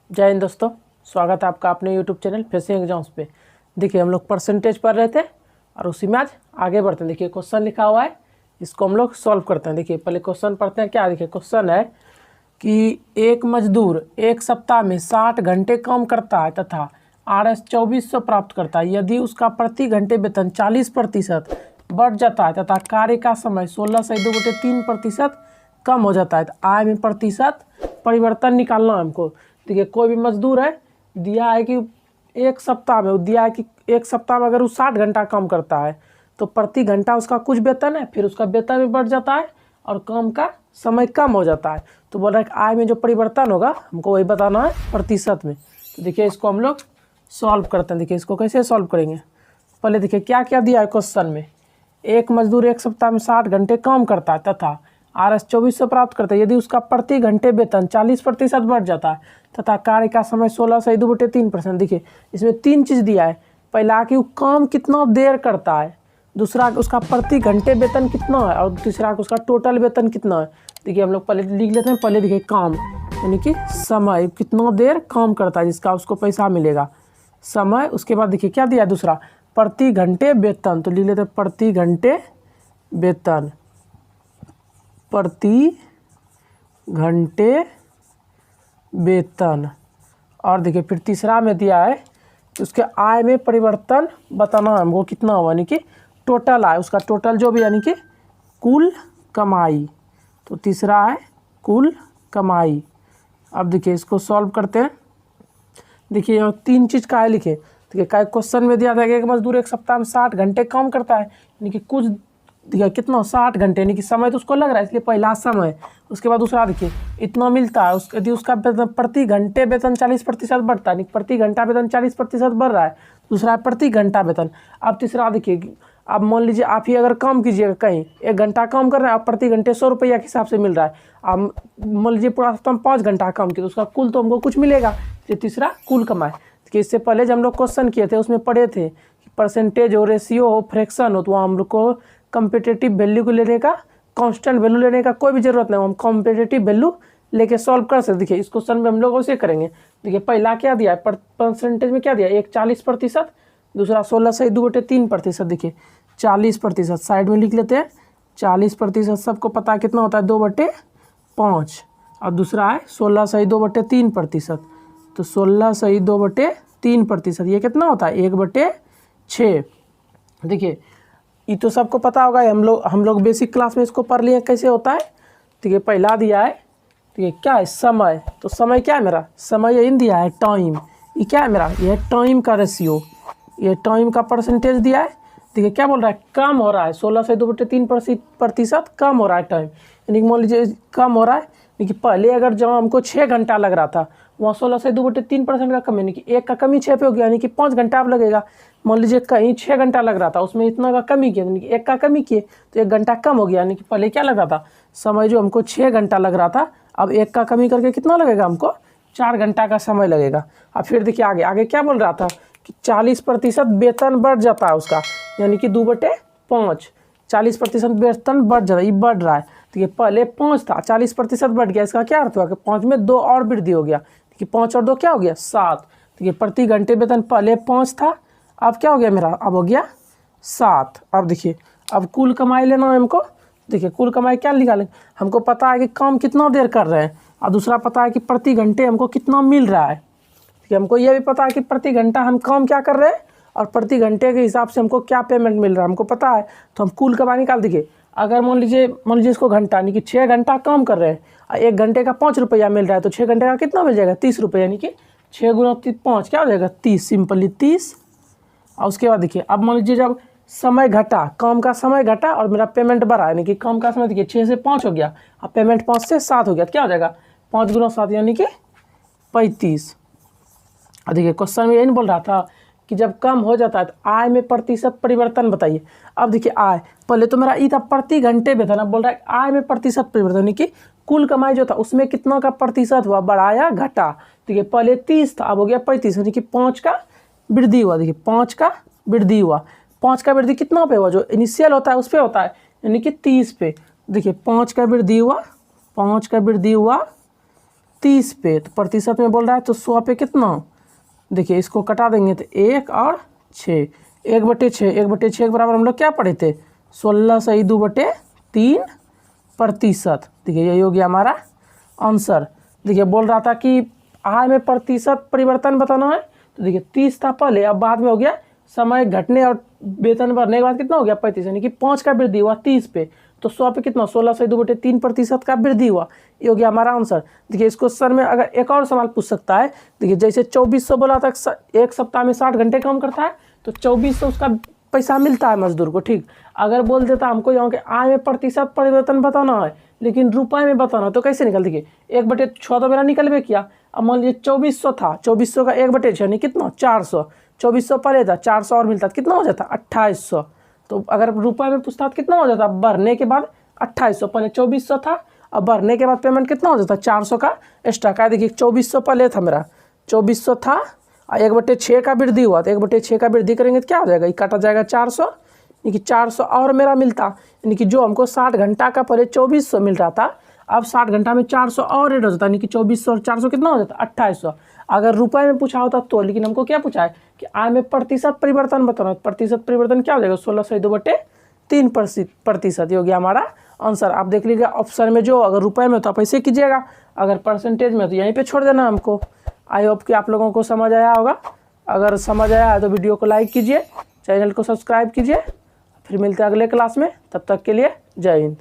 जय हिंद दोस्तों, स्वागत है आपका अपने YouTube चैनल फेसिंग एग्जाम्स पे। देखिए हम लोग परसेंटेज पढ़ रहे थे और उसी में आज आगे बढ़ते हैं। देखिए क्वेश्चन लिखा हुआ है, इसको हम लोग सॉल्व करते हैं। देखिए पहले क्वेश्चन पढ़ते हैं। क्या देखिए क्वेश्चन है कि एक मजदूर एक सप्ताह में 60 घंटे काम करता है तथा RS 2400 प्राप्त करता है। यदि उसका प्रति घंटे वेतन 40% बढ़ जाता है तथा कार्य का समय 16 से 2/3% कम हो जाता है तो आय में प्रतिशत परिवर्तन निकालना है हमको। देखिए कोई भी मजदूर है, दिया है कि एक सप्ताह में, दिया है कि एक सप्ताह में अगर वो 60 घंटा काम करता है तो प्रति घंटा उसका कुछ वेतन है, फिर उसका वेतन भी बढ़ जाता है और काम का समय कम हो जाता है। तो बोल रहा है कि आय में जो परिवर्तन होगा हमको वही बताना है प्रतिशत में। तो देखिए इसको हम लोग सॉल्व करते हैं। देखिए इसको कैसे सॉल्व करेंगे, पहले देखिए क्या क्या दिया है क्वेश्चन में। एक मजदूर एक सप्ताह में 60 घंटे काम करता है तथा RS 2400 प्राप्त करता है। यदि उसका प्रति घंटे वेतन 40% बढ़ जाता है तथा कार्य का समय 16 से 2/3%। देखिए इसमें तीन चीज़ दिया है। पहला कि वो काम कितना देर करता है, दूसरा उसका प्रति घंटे वेतन कितना है और तीसरा उसका टोटल वेतन कितना है। देखिए हम लोग पहले लिख लेते हैं। पहले देखिए काम यानी कि समय, कितना देर काम करता है जिसका उसको पैसा मिलेगा, समय। उसके बाद देखिए क्या दिया है दूसरा, प्रति घंटे वेतन। तो लिख लेते हैं प्रति घंटे वेतन, प्रति घंटे वेतन। और देखिए फिर तीसरा में दिया है कि उसके आय में परिवर्तन बताना है हमको, कितना हुआ यानी कि टोटल आय, उसका टोटल जो भी यानी कि कुल कमाई। तो तीसरा है कुल कमाई। अब देखिए इसको सॉल्व करते हैं। देखिए यहाँ तीन चीज़ का है लिखे। देखिए का क्वेश्चन में दिया था कि एक मजदूर एक सप्ताह में 60 घंटे काम करता है, यानी कि कुछ देखिए कितना 60 घंटे, यानी कि समय तो उसको लग रहा है इसलिए पहला समय। उसके बाद दूसरा देखिए इतना मिलता है, यदि उसका प्रति घंटे वेतन 40% बढ़ता है, प्रति घंटा वेतन 40% बढ़ रहा है। दूसरा है प्रति घंटा वेतन। अब तीसरा देखिए, अब मान लीजिए आप ही अगर काम कीजिएगा, कहीं 1 घंटा काम कर रहे हैं, आप प्रति घंटे 100 रुपया के हिसाब से मिल रहा है। अब मान लीजिए पूरा हफ्ता हम 5 घंटा काम किए तो उसका कुल तो हमको कुछ मिलेगा। ये तीसरा कुल कमाए। कि इससे पहले जब हम लोग क्वेश्चन किए थे उसमें पढ़े थे कि परसेंटेज हो, रेशियो हो, फ्रैक्शन हो, तो वहाँ हम लोग को कम्पिटेटिव वैल्यू को लेने का, कांस्टेंट वैल्यू लेने का कोई भी जरूरत नहीं, हम कॉम्पिटेटिव वैल्यू लेके सॉल्व कर सकते। देखिए इस क्वेश्चन में हम लोग उसे करेंगे। देखिए पहला क्या दिया है, परसेंटेज में क्या दिया, एक 40%, दूसरा 16 से 2/3%। देखिए 40% साइड में लिख लेते हैं। 40% सबको पता है कितना होता है, 2/5। और दूसरा है 16 से 2/3%। तो 16 से 2/3% ये कितना होता है, 1/6। देखिए ये तो सबको पता होगा, हम लोग बेसिक क्लास में इसको पढ़ लिए कैसे होता है। देखिए पहला दिया है, देखिए क्या है, समय। तो समय क्या है मेरा, समय यही दिया है, टाइम। ये क्या है मेरा, ये टाइम का रेशियो, ये टाइम का परसेंटेज दिया है। देखिए क्या बोल रहा है, कम हो रहा है, 16 से 2/3% कम हो रहा है टाइम। यानी मान लीजिए कम हो रहा है, यानी कि पहले अगर जहाँ हमको 6 घंटा लग रहा था वहाँ 16 से 2/3% का कमी, यानी कि एक का कमी 6 पे हो गया, यानी कि 5 घंटा अब लगेगा। मान लीजिए कहीं 6 घंटा लग रहा था, उसमें इतना का कमी किया, यानी कि एक का कमी किए तो 1 घंटा कम हो गया। यानी कि पहले क्या लग रहा था, समय जो हमको 6 घंटा लग रहा था, अब एक का कमी करके कितना लगेगा हमको, 4 घंटा का समय लगेगा। अब फिर देखिए आगे आगे क्या बोल रहा था कि 40% वेतन बढ़ जाता है उसका, यानी कि 2/5। 40% वेतन बढ़ जाता है, ये बढ़ रहा है। तो ये पहले 5 था, 40% बढ़ गया। इसका क्या अर्थ हुआ कि 5 में 2 और वृद्धि हो गया, कि 5 और 2 क्या हो गया, 7। तो ये प्रति घंटे वेतन पहले 5 था, अब क्या हो गया मेरा, अब हो गया 7। अब देखिए अब कुल कमाई लेना है हमको। देखिए कुल कमाई क्या निकालेंगे, हमको पता है कि काम कितना देर कर रहे हैं और दूसरा पता है कि प्रति घंटे हमको कितना मिल रहा है। ठीक है, हमको ये भी पता है कि प्रति घंटा हम काम क्या कर रहे हैं और प्रति घंटे के हिसाब से हमको क्या पेमेंट मिल रहा है हमको पता है। तो हम कुल कमाई निकाल। देखिए अगर मान लीजिए इसको घंटा, यानी कि 6 घंटा काम कर रहे हैं और 1 घंटे का 5 रुपया मिल रहा है, तो 6 घंटे का कितना मिल जाएगा, 30 रुपये। यानी कि 6 × 5 क्या हो जाएगा, 30, सिंपली 30। और उसके बाद देखिए अब मान लीजिए जब समय घटा, काम का समय घटा और मेरा पेमेंट बढ़ा, यानी कि काम का समय देखिए 6 से 5 हो गया और पेमेंट 5 से 7 हो गया, तो क्या हो जाएगा 5 × 7 यानी कि 35। और देखिए क्वेश्चन में यही नहीं बोल रहा था कि जब कम हो जाता है तो आय में प्रतिशत परिवर्तन बताइए। अब देखिए आय, पहले तो मेरा ई था प्रति घंटे वेतन, अब बोल रहा है आय में प्रतिशत परिवर्तन, यानी कि कुल कमाई जो था उसमें कितना का प्रतिशत हुआ, बढ़ाया घटा। देखिए पहले 30 था, अब हो गया 35, यानी कि 5 का वृद्धि हुआ। देखिए 5 का वृद्धि हुआ, 5 का वृद्धि कितना पे हुआ, जो इनिशियल होता है उस पर होता है, यानी कि 30 पे। देखिए 5 का वृद्धि हुआ, 5 का वृद्धि हुआ 30 पे, तो प्रतिशत में बोल रहा है तो 100 पे कितना, देखिए इसको कटा देंगे तो 1 और 6, 1/6, 1/6 के बराबर हम लोग क्या पढ़े थे, 16 सही 2/3%। देखिए यही हो गया हमारा आंसर। देखिए बोल रहा था कि आय में प्रतिशत परिवर्तन बताना है, तो देखिए 30 था पहले, अब बाद में हो गया समय घटने और वेतन बढ़ने के बाद कितना हो गया 35, यानी कि 5 का वृद्धि हुआ 30 पे, तो 100 पे कितना 16 सही 2/3% का वृद्धि हुआ। ये हो गया हमारा आंसर। देखिए इस क्वेश्चन में अगर एक और सवाल पूछ सकता है, देखिए जैसे 2400 बोला था एक सप्ताह में 60 घंटे काम करता है, तो 2400 उसका पैसा मिलता है मजदूर को, ठीक। अगर बोल देता हमको यहाँ के आय में प्रतिशत परिवर्तन बताना है लेकिन रुपए में बताना, तो कैसे निकल, देखिए 1/6 तो मेरा निकलवे किया। अब मान लीजिए 2400 था, 2400 का 1/6 यानी कितना 400, 2400 पहले था, 400 और मिलता कितना हो जाता 2800। तो अगर रुपए में पूछता तो कितना हो जाता, बढ़ने के बाद 2800, पहले 2400 था, अब बढ़ने के बाद पेमेंट कितना हो जाता 400 का एक्स्ट्रा का। देखिए 2400 पहले था मेरा, 2400 था और 1/6 का वृद्धि हुआ, तो 1/6 का वृद्धि करेंगे तो क्या हो जाएगा, ये काटा जाएगा 400, यानी कि 400 और मेरा मिलता, यानी कि जो हमको 60 घंटा का पहले 2400 मिल रहा था, अब 60 घंटा में 400 और ऐड हो जाता, यानी कि 2400 और 400 कितना हो जाता 2800। अगर रुपए में पूछा होता तो, लेकिन हमको क्या पूछा है कि आय में प्रतिशत परिवर्तन बताना, प्रतिशत परिवर्तन क्या हो जाएगा 16 सही 2/3%। ये हो गया हमारा आंसर। आप देख लीजिएगा ऑप्शन में जो अगर रुपए में तो आप ऐसे कीजिएगा, अगर परसेंटेज में तो यहीं पे छोड़ देना हमको। आई होप कि आप लोगों को समझ आया होगा। अगर समझ आया है तो वीडियो को लाइक कीजिए, चैनल को सब्सक्राइब कीजिए। फिर मिलते हैं अगले क्लास में, तब तक के लिए जय हिंद।